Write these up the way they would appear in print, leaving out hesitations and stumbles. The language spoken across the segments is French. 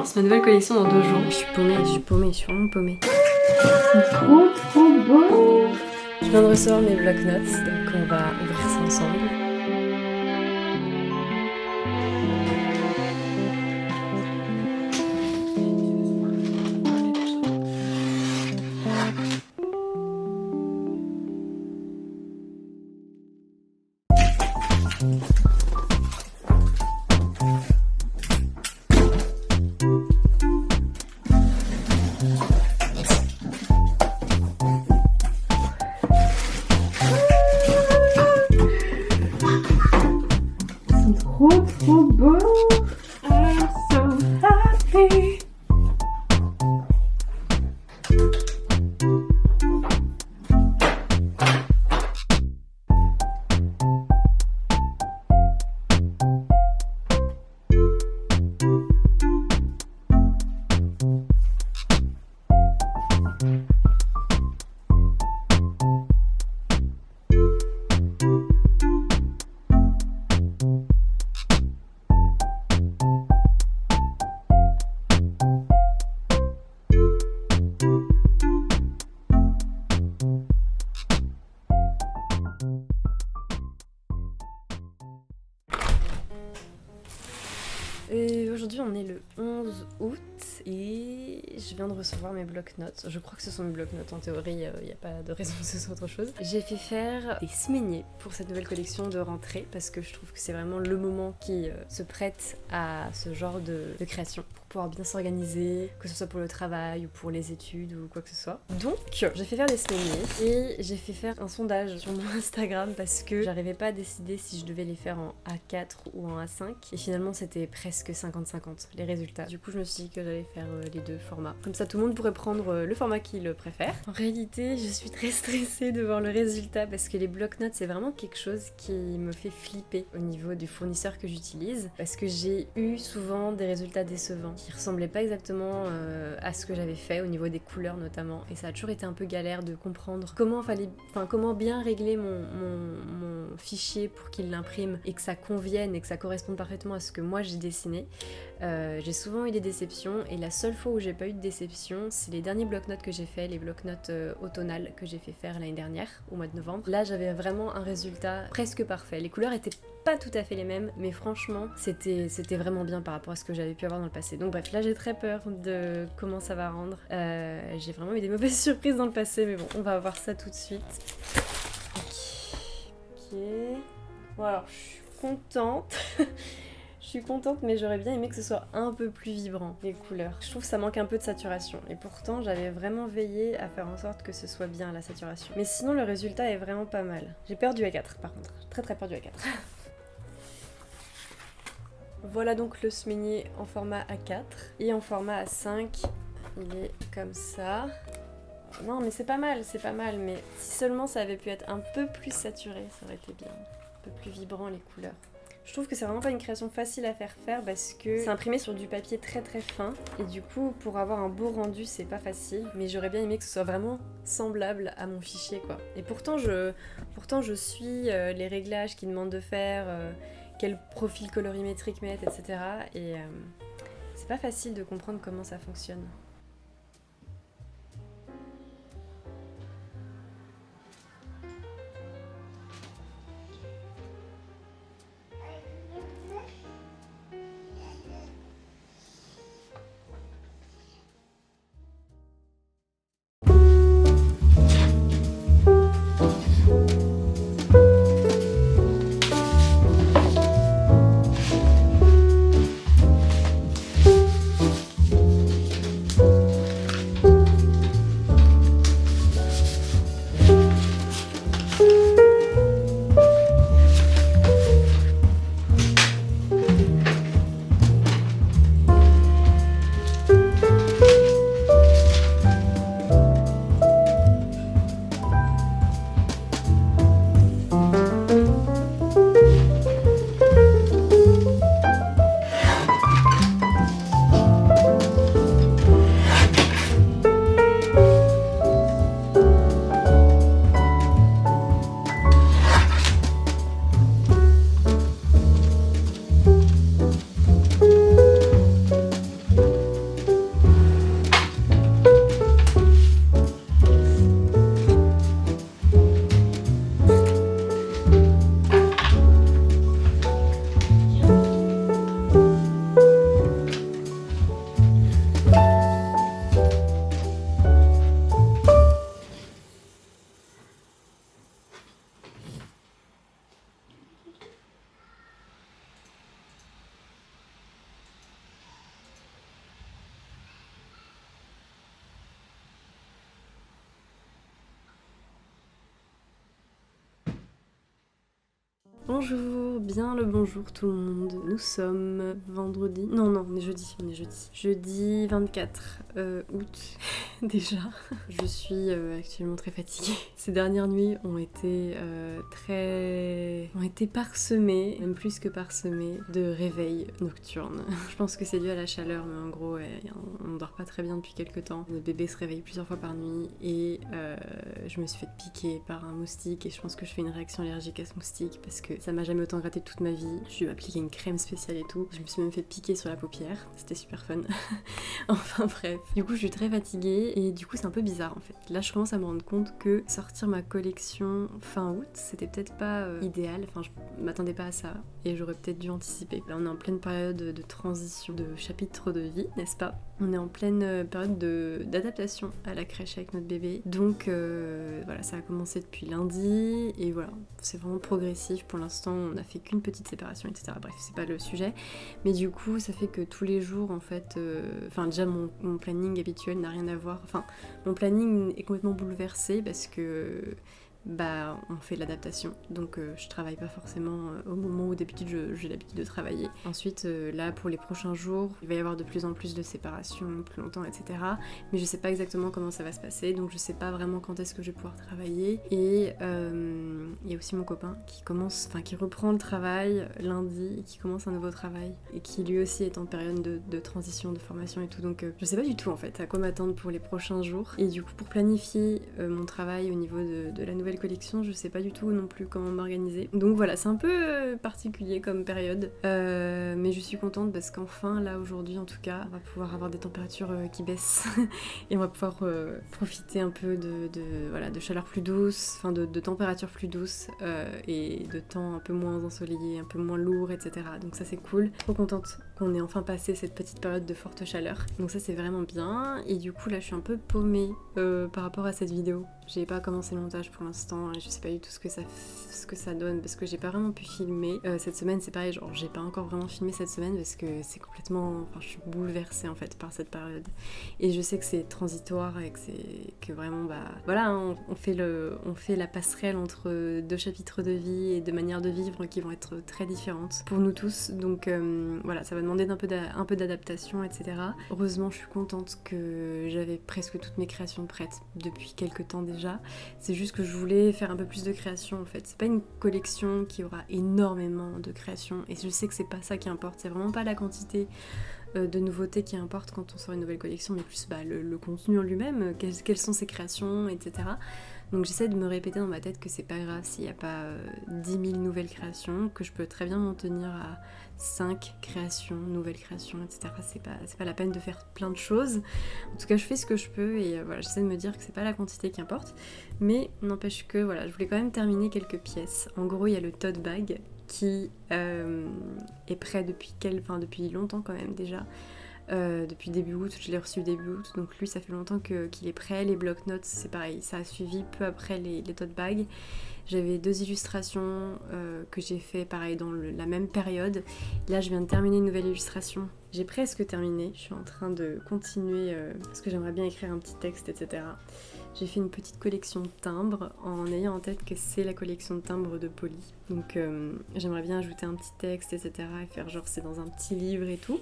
lance ma nouvelle collection dans 2 jours. Je suis paumée, je suis vraiment paumée. C'est trop beau. Je viens de recevoir mes bloc-notes, donc on va ouvrir ça ensemble. Trop beau. I'm so happy. Aujourd'hui on est le 11 août et je viens de recevoir mes bloc-notes. Je crois que ce sont mes bloc-notes en théorie, il n'y a pas de raison que ce soit autre chose. J'ai fait faire des semainiers pour cette nouvelle collection de rentrée parce que je trouve que c'est vraiment le moment qui se prête à ce genre de création pour pouvoir bien s'organiser, que ce soit pour le travail ou pour les études ou quoi que ce soit. Donc j'ai fait faire des semainiers et j'ai fait faire un sondage sur mon Instagram parce que j'arrivais pas à décider si je devais les faire en A4 ou en A5 et finalement c'était presque 50-50 les résultats. Du coup je me suis dit que j'allais faire les deux formats. Comme ça tout le monde pourrait prendre le format qu'il préfère. En réalité je suis très stressée de voir le résultat parce que les bloc-notes c'est vraiment quelque chose qui me fait flipper au niveau du fournisseur que j'utilise parce que j'ai eu souvent des résultats décevants qui ressemblaient pas exactement à ce que j'avais fait au niveau des couleurs notamment et ça a toujours été un peu galère de comprendre comment bien régler mon fichier pour qu'il l'imprime et que ça convienne et que ça corresponde parfaitement à ce que moi j'ai dessiné. J'ai souvent eu des déceptions et la seule fois où j'ai pas eu de déception c'est les derniers bloc-notes que j'ai fait, les bloc-notes automnales que j'ai fait faire l'année dernière au mois de novembre. Là j'avais vraiment un résultat presque parfait. Les couleurs étaient pas tout à fait les mêmes mais franchement c'était vraiment bien par rapport à ce que j'avais pu avoir dans le passé. Donc bref, là j'ai très peur de comment ça va rendre. J'ai vraiment eu des mauvaises surprises dans le passé mais bon on va voir ça tout de suite. Ok. Bon alors je suis contente. Je suis contente mais j'aurais bien aimé que ce soit un peu plus vibrant les couleurs. Je trouve que ça manque un peu de saturation et pourtant j'avais vraiment veillé à faire en sorte que ce soit bien la saturation. Mais sinon le résultat est vraiment pas mal. J'ai peur du A4 par contre, très peur du A4. Voilà donc le semainier en format A4 et en format A5 il est comme ça. Non mais c'est pas mal mais si seulement ça avait pu être un peu plus saturé ça aurait été bien, un peu plus vibrant les couleurs. Je trouve que c'est vraiment pas une création facile à faire parce que c'est imprimé sur du papier très fin et du coup pour avoir un beau rendu c'est pas facile mais j'aurais bien aimé que ce soit vraiment semblable à mon fichier quoi. Et pourtant je suis les réglages qu'ils demandent de faire, quel profil colorimétrique mettre etc. et c'est pas facile de comprendre comment ça fonctionne. Bonjour, bien le bonjour tout le monde. Nous sommes vendredi. Non, on est jeudi. Jeudi 24 août déjà. Je suis actuellement très fatiguée. Ces dernières nuits ont été parsemées, même plus que parsemées, de réveils nocturnes. Je pense que c'est dû à la chaleur, mais en gros, on ne dort pas très bien depuis quelques temps. Notre bébé se réveille plusieurs fois par nuit et je me suis fait piquer par un moustique et je pense que je fais une réaction allergique à ce moustique parce que ça m'a jamais autant gratté toute ma vie. Je lui ai appliqué une crème spéciale et tout. Je me suis même fait piquer sur la paupière. C'était super fun. Enfin bref. Du coup, je suis très fatiguée et du coup, c'est un peu bizarre en fait. Là, je commence à me rendre compte que sortir ma collection fin août, c'était peut-être pas idéal. Enfin, je m'attendais pas à ça et j'aurais peut-être dû anticiper. Là, on est en pleine période de transition, de chapitre de vie, n'est-ce pas? On est en pleine période d'adaptation à la crèche avec notre bébé. Donc voilà, ça a commencé depuis lundi et voilà, c'est vraiment progressif pour l'instant. On n'a fait qu'une petite séparation, etc. Bref, c'est pas le sujet. Mais du coup, ça fait que tous les jours, en fait... Enfin, déjà, mon planning habituel n'a rien à voir. Enfin, mon planning est complètement bouleversé parce que... Bah, on fait l'adaptation, donc je travaille pas forcément au moment où d'habitude j'ai l'habitude de travailler. Ensuite, là pour les prochains jours, il va y avoir de plus en plus de séparations, plus longtemps, etc. Mais je sais pas exactement comment ça va se passer, donc je sais pas vraiment quand est-ce que je vais pouvoir travailler. Et il y a aussi mon copain qui reprend le travail lundi, et qui commence un nouveau travail, et qui lui aussi est en période de transition, de formation et tout, donc je sais pas du tout en fait à quoi m'attendre pour les prochains jours. Et du coup, pour planifier mon travail au niveau de la nouvelle collection, je sais pas du tout non plus comment m'organiser. Donc voilà, c'est un peu particulier comme période, mais je suis contente parce qu'enfin, là aujourd'hui en tout cas, on va pouvoir avoir des températures qui baissent et on va pouvoir profiter un peu de chaleur plus douce, enfin de température plus douce et de temps un peu moins ensoleillé, un peu moins lourd, etc. Donc ça c'est cool. Trop contente qu'on ait enfin passé cette petite période de forte chaleur. Donc ça c'est vraiment bien. Et du coup là je suis un peu paumée par rapport à cette vidéo. J'ai pas commencé le montage pour l'instant et je sais pas du tout ce que ça donne parce que j'ai pas vraiment pu filmer. Cette semaine c'est pareil, genre j'ai pas encore vraiment filmé cette semaine parce que c'est complètement... Enfin je suis bouleversée en fait par cette période. Et je sais que c'est transitoire et que vraiment bah... Voilà, hein, on fait la passerelle entre deux chapitres de vie et de manières de vivre qui vont être très différentes pour nous tous. Donc voilà, ça va demander un peu d'adaptation, etc. Heureusement je suis contente que j'avais presque toutes mes créations prêtes depuis quelques temps déjà. C'est juste que je voulais faire un peu plus de création en fait. C'est pas une collection qui aura énormément de création et je sais que c'est pas ça qui importe, c'est vraiment pas la quantité de nouveautés qui importe quand on sort une nouvelle collection, mais plus bah, le contenu en lui-même, quelles sont ses créations, etc. Donc j'essaie de me répéter dans ma tête que c'est pas grave s'il n'y a pas 10 000 nouvelles créations, que je peux très bien m'en tenir à 5 créations, nouvelles créations, etc. C'est pas la peine de faire plein de choses. En tout cas, je fais ce que je peux et voilà, j'essaie de me dire que c'est pas la quantité qui importe. Mais n'empêche que voilà, je voulais quand même terminer quelques pièces. En gros, il y a le tote bag qui est prêt depuis longtemps quand même déjà. Depuis début août, je l'ai reçu début août, donc lui ça fait longtemps qu'il est prêt. Les bloc-notes c'est pareil, ça a suivi peu après les tote bags. J'avais 2 illustrations que j'ai fait pareil dans la même période. Là je viens de terminer une nouvelle illustration. J'ai presque terminé, je suis en train de continuer parce que j'aimerais bien écrire un petit texte, etc. J'ai fait une petite collection de timbres en ayant en tête que c'est la collection de timbres de Polly. Donc j'aimerais bien ajouter un petit texte, etc. et faire genre c'est dans un petit livre et tout,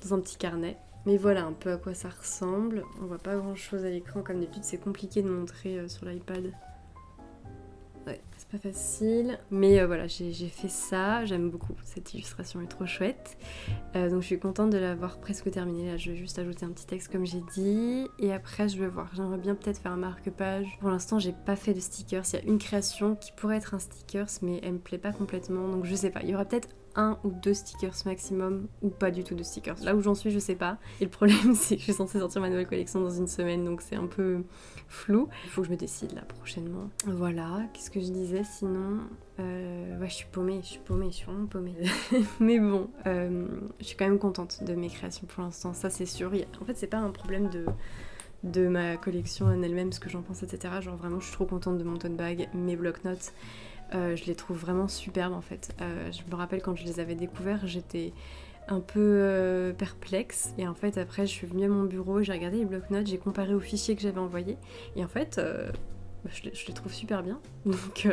dans un petit carnet. Mais voilà un peu à quoi ça ressemble. On voit pas grand chose à l'écran, comme d'habitude c'est compliqué de montrer sur l'iPad. Ouais, c'est pas facile. Mais voilà, j'ai fait ça, j'aime beaucoup. Cette illustration est trop chouette. Donc je suis contente de l'avoir presque terminée. Là, je vais juste ajouter un petit texte comme j'ai dit. Et après, je vais voir. J'aimerais bien peut-être faire un marque-page. Pour l'instant, j'ai pas fait de stickers. Il y a une création qui pourrait être un stickers, mais elle me plaît pas complètement. Donc je sais pas. Il y aura peut-être 1 ou 2 stickers maximum ou pas du tout de stickers. Là où j'en suis, je sais pas. Et le problème, c'est que je suis censée sortir ma nouvelle collection dans une semaine, donc c'est un peu flou. Il faut que je me décide là prochainement. Voilà, qu'est-ce que je disais sinon ouais, je suis paumée, je suis vraiment paumée. Mais bon, je suis quand même contente de mes créations pour l'instant, ça c'est sûr. En fait, c'est pas un problème de ma collection en elle-même, ce que j'en pense, etc. Genre vraiment, je suis trop contente de mon tote bag, mes bloc-notes. Je les trouve vraiment superbes en fait. Je me rappelle quand je les avais découverts, j'étais un peu perplexe. Et en fait, après, je suis venue à mon bureau, j'ai regardé les bloc-notes, j'ai comparé aux fichiers que j'avais envoyés. Et en fait, je les trouve super bien. Donc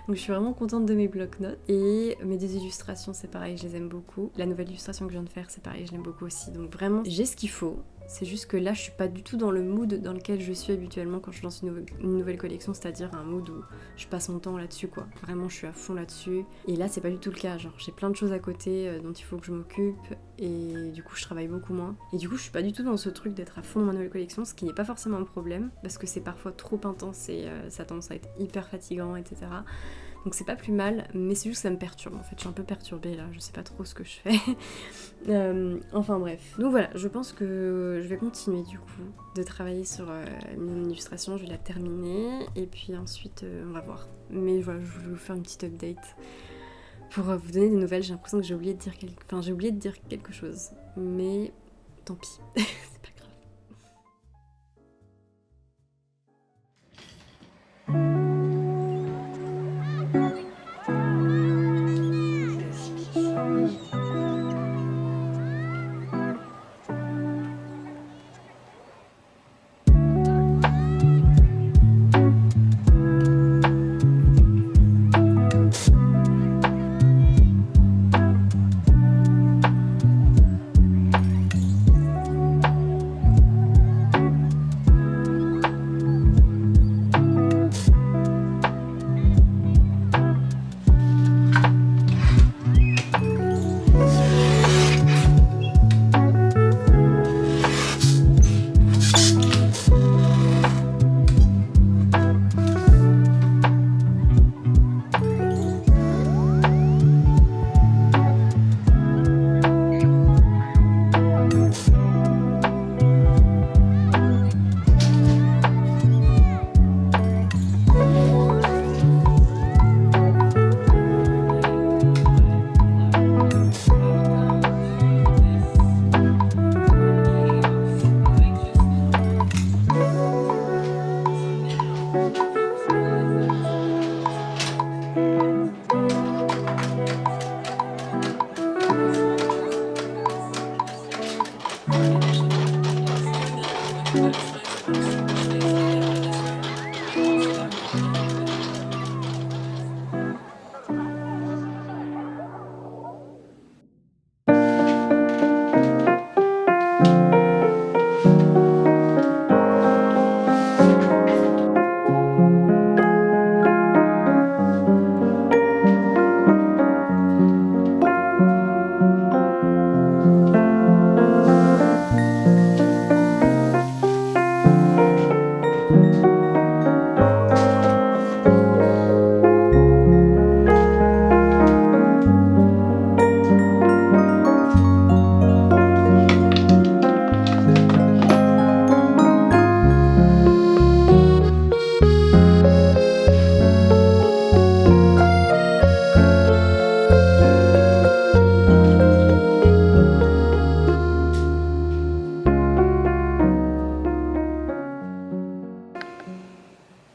je suis vraiment contente de mes bloc-notes. Et mes deux illustrations, c'est pareil, je les aime beaucoup. La nouvelle illustration que je viens de faire, c'est pareil, je l'aime beaucoup aussi. Donc vraiment, j'ai ce qu'il faut. C'est juste que là, je suis pas du tout dans le mood dans lequel je suis habituellement quand je lance une nouvelle collection, c'est-à-dire un mood où je passe mon temps là-dessus, quoi. Vraiment, je suis à fond là-dessus. Et là, c'est pas du tout le cas. Genre, j'ai plein de choses à côté dont il faut que je m'occupe. Et du coup, je travaille beaucoup moins. Et du coup, je suis pas du tout dans ce truc d'être à fond dans ma nouvelle collection, ce qui n'est pas forcément un problème, parce que c'est parfois trop intense et ça a tendance à être hyper fatigant, etc. Donc c'est pas plus mal, mais c'est juste que ça me perturbe en fait, je suis un peu perturbée là, je sais pas trop ce que je fais. Enfin bref. Donc voilà, je pense que je vais continuer du coup de travailler sur mon illustration, je vais la terminer, et puis ensuite on va voir. Mais voilà, je voulais vous faire une petite update pour vous donner des nouvelles. J'ai l'impression que j'ai oublié de dire quelque chose, mais tant pis, c'est pas grave.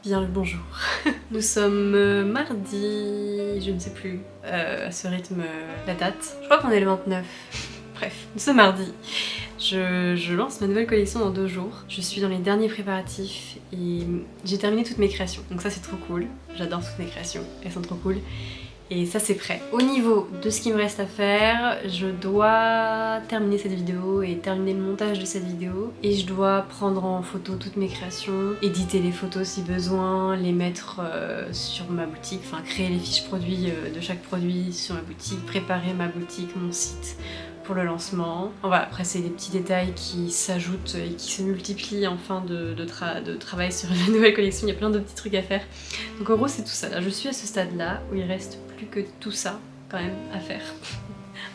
Bien le bonjour. Nous sommes mardi, je ne sais plus à ce rythme la date. Je crois qu'on est le 29. Bref, nous sommes mardi. Je lance ma nouvelle collection dans 2 jours. Je suis dans les derniers préparatifs et j'ai terminé toutes mes créations. Donc ça c'est trop cool. J'adore toutes mes créations, elles sont trop cool. Et ça c'est prêt. Au niveau de ce qui me reste à faire, je dois terminer cette vidéo et terminer le montage de cette vidéo. Et je dois prendre en photo toutes mes créations, éditer les photos si besoin, les mettre sur ma boutique, enfin créer les fiches produits de chaque produit sur ma boutique, préparer ma boutique, mon site pour le lancement. Voilà, après c'est des petits détails qui s'ajoutent et qui se multiplient en fin de travail sur la nouvelle collection, il y a plein de petits trucs à faire. Donc en gros c'est tout ça, là je suis à ce stade là où il reste plus que tout ça quand même à faire.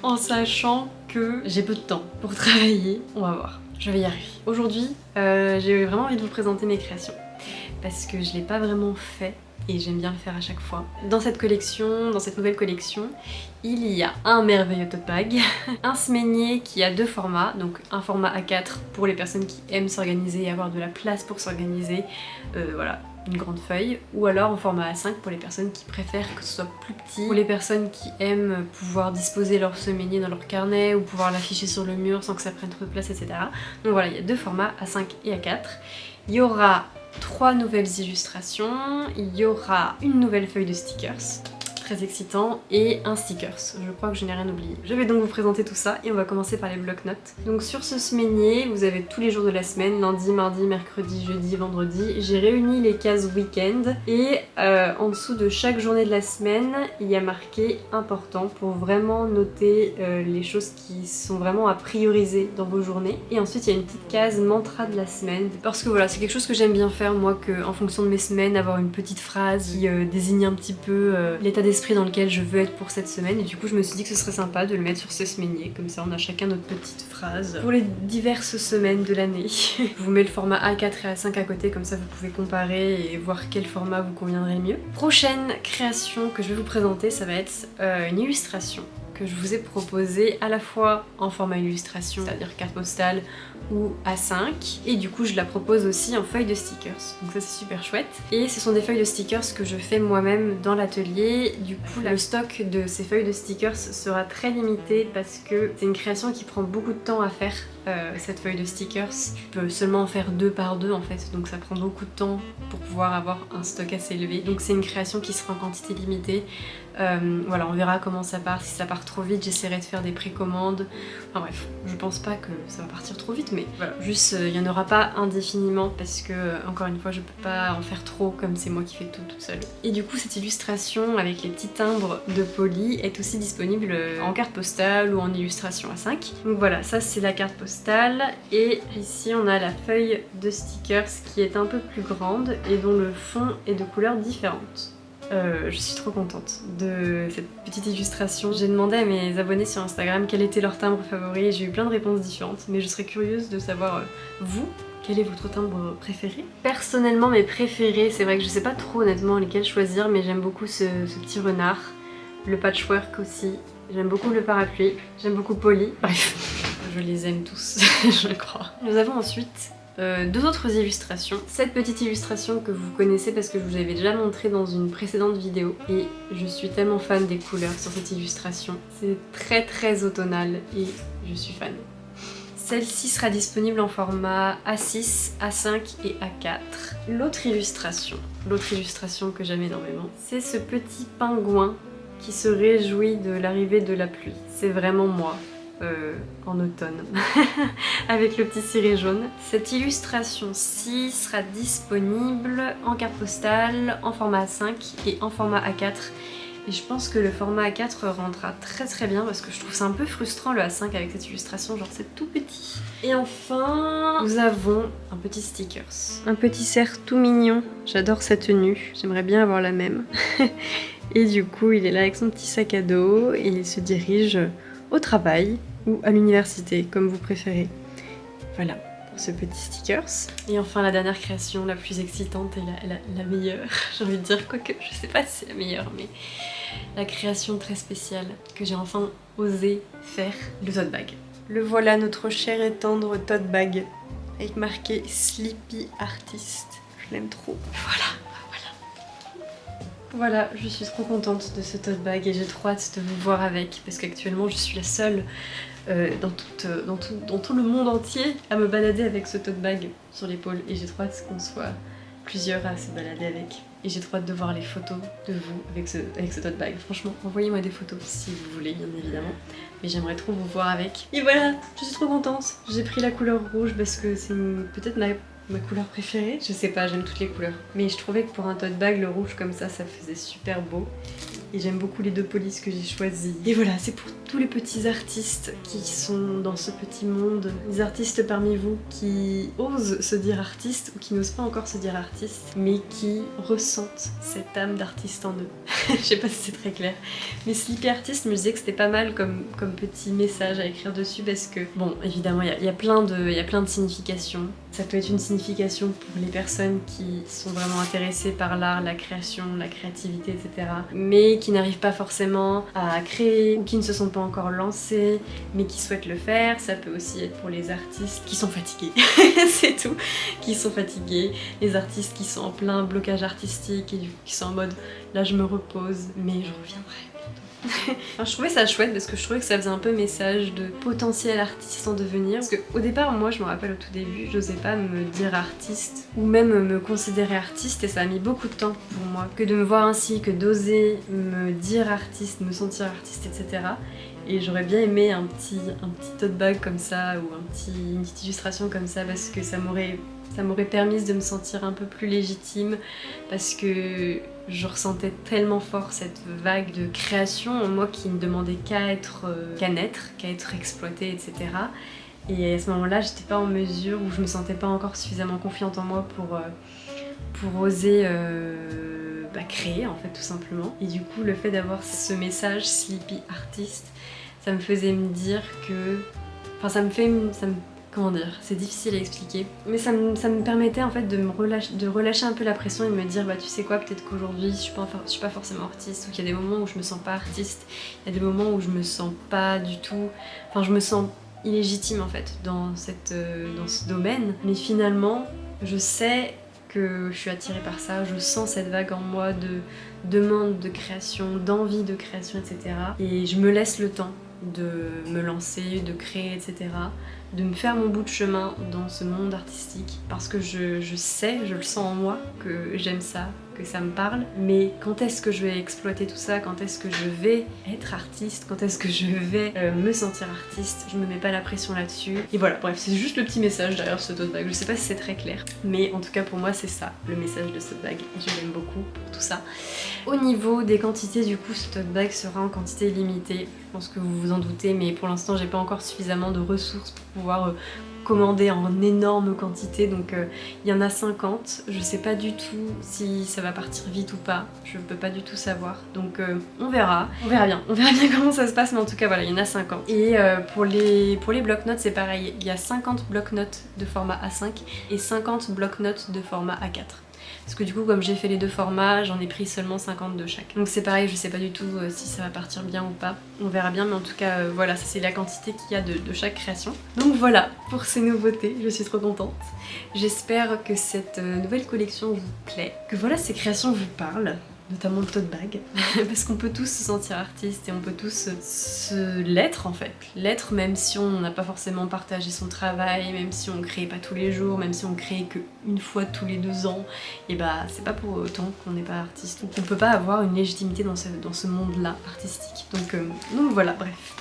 En sachant que j'ai peu de temps pour travailler, on va voir, je vais y arriver. Aujourd'hui j'ai vraiment envie de vous présenter mes créations parce que je l'ai pas vraiment fait et j'aime bien le faire à chaque fois. Dans cette collection, dans cette nouvelle collection, il y a un merveilleux tote bag, un semainier qui a 2 formats, donc un format A4 pour les personnes qui aiment s'organiser et avoir de la place pour s'organiser, voilà, une grande feuille, ou alors en format A5 pour les personnes qui préfèrent que ce soit plus petit, pour les personnes qui aiment pouvoir disposer leur semainier dans leur carnet ou pouvoir l'afficher sur le mur sans que ça prenne trop de place, etc. Donc voilà, il y a 2 formats, A5 et A4. Il y aura 3 nouvelles illustrations, il y aura une nouvelle feuille de stickers, très excitant, et un stickers. Je crois que je n'ai rien oublié. Je vais donc vous présenter tout ça et on va commencer par les bloc-notes. Donc sur ce semainier, vous avez tous les jours de la semaine, lundi, mardi, mercredi, jeudi, vendredi. J'ai réuni les cases week-end et en dessous de chaque journée de la semaine, il y a marqué important pour vraiment noter les choses qui sont vraiment à prioriser dans vos journées. Et ensuite, il y a une petite case mantra de la semaine parce que voilà, c'est quelque chose que j'aime bien faire moi, que en fonction de mes semaines, avoir une petite phrase qui désigne un petit peu l'état d'esprit dans lequel je veux être pour cette semaine, et du coup je me suis dit que ce serait sympa de le mettre sur ce semainier, comme ça on a chacun notre petite phrase pour les diverses semaines de l'année. Je vous mets le format A4 et A5 à côté, comme ça vous pouvez comparer et voir quel format vous conviendrait le mieux. Prochaine création que je vais vous présenter, ça va être une illustration que je vous ai proposée à la fois en format illustration, c'est-à-dire carte postale ou A5, et du coup je la propose aussi en feuille de stickers, donc ça c'est super chouette. Et ce sont des feuilles de stickers que je fais moi-même dans l'atelier, du coup le stock de ces feuilles de stickers sera très limité parce que c'est une création qui prend beaucoup de temps à faire. Cette feuille de stickers, je peux seulement en faire 2 par 2 en fait, donc ça prend beaucoup de temps pour pouvoir avoir un stock assez élevé, donc c'est une création qui sera en quantité limitée. Voilà, on verra comment ça part. Si ça part trop vite, j'essaierai de faire des précommandes. Enfin bref, je pense pas que ça va partir trop vite, mais voilà, juste il n'y en aura pas indéfiniment parce que encore une fois je peux pas en faire trop comme c'est moi qui fais tout toute seule. Et du coup cette illustration avec les petits timbres de Poly est aussi disponible en carte postale ou en illustration A5. Donc voilà, ça c'est la carte postale, et ici on a la feuille de stickers qui est un peu plus grande et dont le fond est de couleurs différentes. Je suis trop contente de cette petite illustration. J'ai demandé à mes abonnés sur Instagram quel était leur timbre favori et j'ai eu plein de réponses différentes, mais je serais curieuse de savoir vous, quel est votre timbre préféré? Personnellement mes préférés, c'est vrai que je sais pas trop honnêtement lesquels choisir, mais j'aime beaucoup ce petit renard, le patchwork aussi, j'aime beaucoup le parapluie, j'aime beaucoup Poly, bref, je les aime tous, je crois. Nous avons ensuite 2 autres illustrations. Cette petite illustration que vous connaissez parce que je vous avais déjà montré dans une précédente vidéo, et je suis tellement fan des couleurs sur cette illustration. C'est très automnal et je suis fan. Celle-ci sera disponible en format A6, A5 et A4. L'autre illustration que j'aime énormément, c'est ce petit pingouin qui se réjouit de l'arrivée de la pluie. C'est vraiment moi. En automne avec le petit ciré jaune. Cette illustration-ci sera disponible en carte postale, en format A5 et en format A4. Et je pense que le format A4 rendra très bien parce que je trouve ça un peu frustrant le A5 avec cette illustration, genre c'est tout petit. Et enfin, nous avons un petit stickers. Un petit cerf tout mignon. J'adore sa tenue, j'aimerais bien avoir la même. Et du coup, il est là avec son petit sac à dos et il se dirige au travail ou à l'université, comme vous préférez. Voilà pour ce petit stickers. Et enfin la dernière création, la plus excitante et la meilleure, j'ai envie de dire, quoique je sais pas si c'est la meilleure, mais la création très spéciale que j'ai enfin osé faire, le tote bag. Le voilà, notre cher et tendre tote bag, avec marqué Sleepy Artist. Je l'aime trop. Voilà, je suis trop contente de ce tote bag et j'ai trop hâte de vous voir avec parce qu'actuellement je suis la seule dans tout le monde entier à me balader avec ce tote bag sur l'épaule, et j'ai trop hâte qu'on soit plusieurs à se balader avec. Et j'ai trop hâte de voir les photos de vous avec ce tote bag. Franchement, envoyez-moi des photos si vous voulez, bien évidemment. Mais j'aimerais trop vous voir avec. Et voilà, je suis trop contente. J'ai pris la couleur rouge parce que c'est peut-être ma couleur préférée. Je sais pas, j'aime toutes les couleurs. Mais je trouvais que pour un tote bag, le rouge comme ça faisait super beau. Et j'aime beaucoup les 2 polices que j'ai choisies. Et voilà, c'est pour tous les petits artistes qui sont dans ce petit monde. Les artistes parmi vous qui osent se dire artistes ou qui n'osent pas encore se dire artistes, mais qui ressentent cette âme d'artiste en eux. Je sais pas si c'est très clair. Mais Sleepy Artist me disait que c'était pas mal comme petit message à écrire dessus parce que, bon, évidemment, il y a plein de significations. Ça peut être une signification pour les personnes qui sont vraiment intéressées par l'art, la création, la créativité, etc. Mais qui n'arrivent pas forcément à créer ou qui ne se sont pas encore lancés, mais qui souhaitent le faire. Ça peut aussi être pour les artistes qui sont fatigués, c'est tout, qui sont fatigués. Les artistes qui sont en plein blocage artistique et qui sont en mode là je me repose, mais je reviendrai. Enfin, je trouvais ça chouette parce que je trouvais que ça faisait un peu message de potentiel artiste en devenir. Parce qu'au départ, moi je me rappelle au tout début, j'osais pas me dire artiste ou même me considérer artiste et ça a mis beaucoup de temps pour moi que de me voir ainsi, que d'oser me dire artiste, me sentir artiste, etc. Et j'aurais bien aimé un petit tote bag comme ça ou une petite illustration comme ça parce que ça m'aurait permis de me sentir un peu plus légitime parce que je ressentais tellement fort cette vague de création en moi qui ne demandait qu'à naître, qu'à être exploitée, etc. Et à ce moment-là, j'étais pas en mesure ou je me sentais pas encore suffisamment confiante en moi pour oser créer en fait tout simplement. Et du coup, le fait d'avoir ce message Sleepy Artist, ça me faisait me dire que... Enfin, comment dire, c'est difficile à expliquer, mais ça me permettait en fait de relâcher un peu la pression et de me dire bah tu sais quoi, peut-être qu'aujourd'hui je suis pas forcément artiste ou qu'il y a des moments où je me sens pas artiste, il y a des moments où je me sens pas du tout, enfin je me sens illégitime en fait dans ce domaine, mais finalement je sais que je suis attirée par ça, je sens cette vague en moi de demande de création, d'envie de création, etc. Et je me laisse le temps de me lancer, de créer, etc. De me faire mon bout de chemin dans ce monde artistique parce que je sais, je le sens en moi que j'aime ça, que ça me parle, mais quand est-ce que je vais exploiter tout ça, quand est-ce que je vais être artiste, quand est-ce que je vais me sentir artiste, je me mets pas la pression là-dessus. Et voilà, bref, c'est juste le petit message derrière ce tote bag, je sais pas si c'est très clair, mais en tout cas pour moi c'est ça, le message de ce tote bag, et je l'aime beaucoup pour tout ça. Au niveau des quantités, du coup, ce tote bag sera en quantité limitée, je pense que vous vous en doutez, mais pour l'instant j'ai pas encore suffisamment de ressources pour pouvoir commander en énorme quantité, donc il y en a 50, je sais pas du tout si ça va partir vite ou pas, je peux pas du tout savoir, donc on verra bien comment ça se passe, mais en tout cas voilà, il y en a 50. Et pour les bloc-notes c'est pareil, il y a 50 bloc-notes de format A5 et 50 bloc-notes de format A4. Parce que du coup comme j'ai fait les deux formats, j'en ai pris seulement 50 de chaque. Donc c'est pareil, je sais pas du tout si ça va partir bien ou pas. On verra bien, mais en tout cas voilà, ça c'est la quantité qu'il y a de chaque création. Donc voilà pour ces nouveautés, je suis trop contente. J'espère que cette nouvelle collection vous plaît, que voilà ces créations vous parlent. Notamment le tote bag, parce qu'on peut tous se sentir artiste et on peut tous l'être en fait. L'être même si on n'a pas forcément partagé son travail, même si on crée pas tous les jours, même si on crée qu'une fois tous les 2 ans, et bah c'est pas pour autant qu'on n'est pas artiste. Donc on peut pas avoir une légitimité dans ce monde-là artistique. Donc voilà, bref.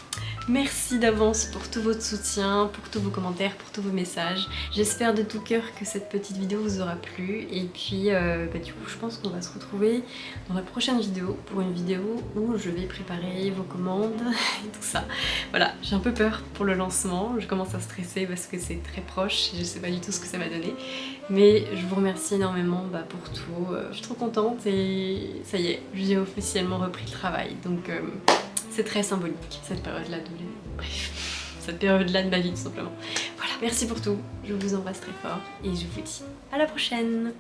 Merci d'avance pour tout votre soutien, pour tous vos commentaires, pour tous vos messages. J'espère de tout cœur que cette petite vidéo vous aura plu. Et puis du coup je pense qu'on va se retrouver dans la prochaine vidéo pour une vidéo où je vais préparer vos commandes et tout ça. Voilà, j'ai un peu peur pour le lancement, je commence à stresser parce que c'est très proche et je sais pas du tout ce que ça va donner. Mais je vous remercie énormément pour tout. Je suis trop contente et ça y est, j'ai officiellement repris le travail. Donc c'est très symbolique, cette période-là cette période-là de ma vie tout simplement. Voilà, merci pour tout, je vous embrasse très fort et je vous dis à la prochaine.